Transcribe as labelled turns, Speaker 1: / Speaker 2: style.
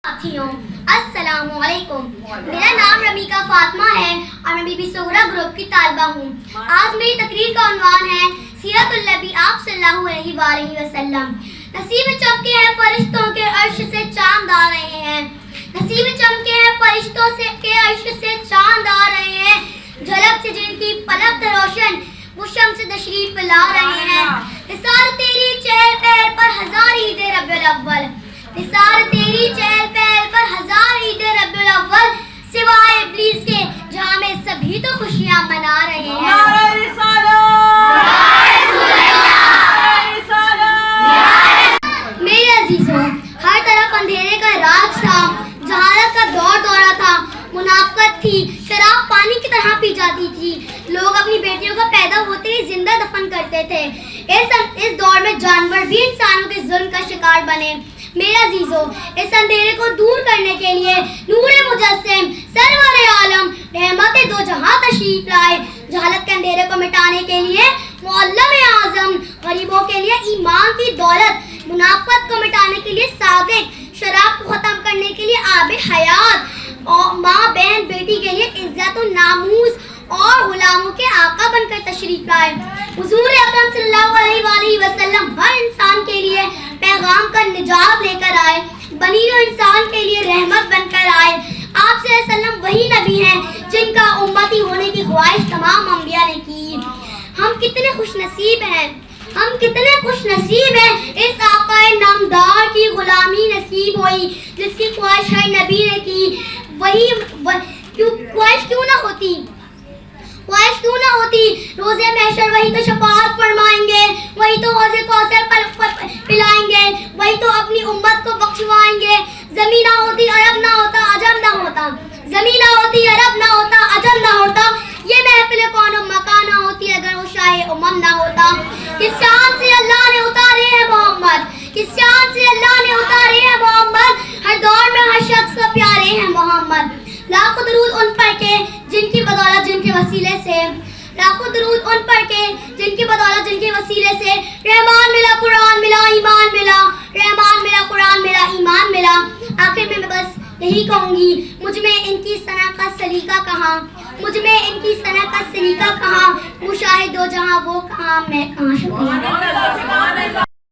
Speaker 1: साथियों अस्सलाम वालेकुम। मेरा नाम रमीका फातिमा है और मैं बीबी सुगरा ग्रुप की तालिबा हूँ। आज मेरी तकरीर का उन्वान है सीरतुल नबी आप सल्लल्लाहु अलैहि वसल्लम। नसीब चमके हैं फरिश्तों के अर्श से चांद आ रहे हैं। नसीब चमके हैं फरिश्तों से के अर्श से चांद आ रहे हैं। झलक से जिनकी पलक रोशन वो शम्स तशरीफ ला रहे हैं। निसार तेरी चहल पहल पर हजार ईद रब्बिल अव्वल। निसार तेरी चहल पहल पर हजार ईद रब्बिल अव्वल। सिवाय इब्लीस के जहाँ में सभी तो खुशियाँ मना रहे हैं। मेरे अजीजों, हर तरफ अंधेरे का राज था, जहालत का दौर दौरा था, मुनाफिकत थी, शराब पानी की तरह पी जाती थी। लोग अपनी बेटियों को पैदा होते ही जिंदा दफन करते थे। इस दौर में जानवर भी इंसानों के जुल्म का शिकार बने। मेरे अजीजों, इस अंधेरे को दूर करने के लिए नूरे मुजस्सिम सरवर आलम रहमत दो जहां तशरीफ लाए। जहालत के अंधेरे को मिटाने के लिए मुअल्लिम आज़म, गरीबों के लिए ईमान की दौलत, मुनाफिकत को मिटाने के लिए सादिक, शराब को खत्म करने के लिए आब हयात, और माँ बहन बेटी के लिए इज्जत और नामूस और गुलामों के आका बनकर तशरीफ लाए। हुजूर अकरम सल्लल्लाहु अलैहि वसल्लम हर इंसान के लिए पैगाम का निजात लेकर आए, बनी हुए इंसान के लिए रहमत बनकर आए। आप सल्लल्लाहु अलैहि वसल्लम वही नबी हैं जिनका उम्मती होने की ख्वाहिश तमाम अंबिया ने की। हम कितने खुश नसीब हैं, हम कितने खुश नसीब हैं। इस आकाए नामदार की गुलामी नसीब हुई जिसकी ख्वाहिश हर नबी ने की। ख्वाहिश क्यों ना होती, ख्वाहिश क्यों ना होती। रोज़े महशर वही तो शफाअत फरमाएंगे, वही तो हौज़े कौसर पिलाएंगे, वही तो अपनी उम्मत को बख्शवाएंगे। ज़मीन ना होती अरब ना होता अजम ना होता, ज़मीन ना होती अरब ना होता अजम ना होता। ये महफिल कौनो मकान ना होती अगर वो शाहे उमम ना होता। किस शान से अल्लाह ने उतारे हैं मोहम्मद, किस शान से अल्लाह ने उतारे हैं मोहम्मद। हर दौर में हर शख्स को प्यारे हैं मोहम्मद। लाखों दरूद उन पर के जिनकी बदौलत जिनके वसीले से, लाखों दरूद उन पर के जिनकी बदौलत जिनके वसीले से रहमान मिला, कुरान मिला, ईमान मिला। रहमान मिला, कुरान मिला, ईमान मिला। आखिर में मैं बस यही कहूँगी, मुझ में इनकी सना का सलीका कहाँ, मुझ में इनकी सना का सलीका कहाँ। मुशाहिद दो जहाँ वो कहाँ, मैं कहाँ। शुक्रिया।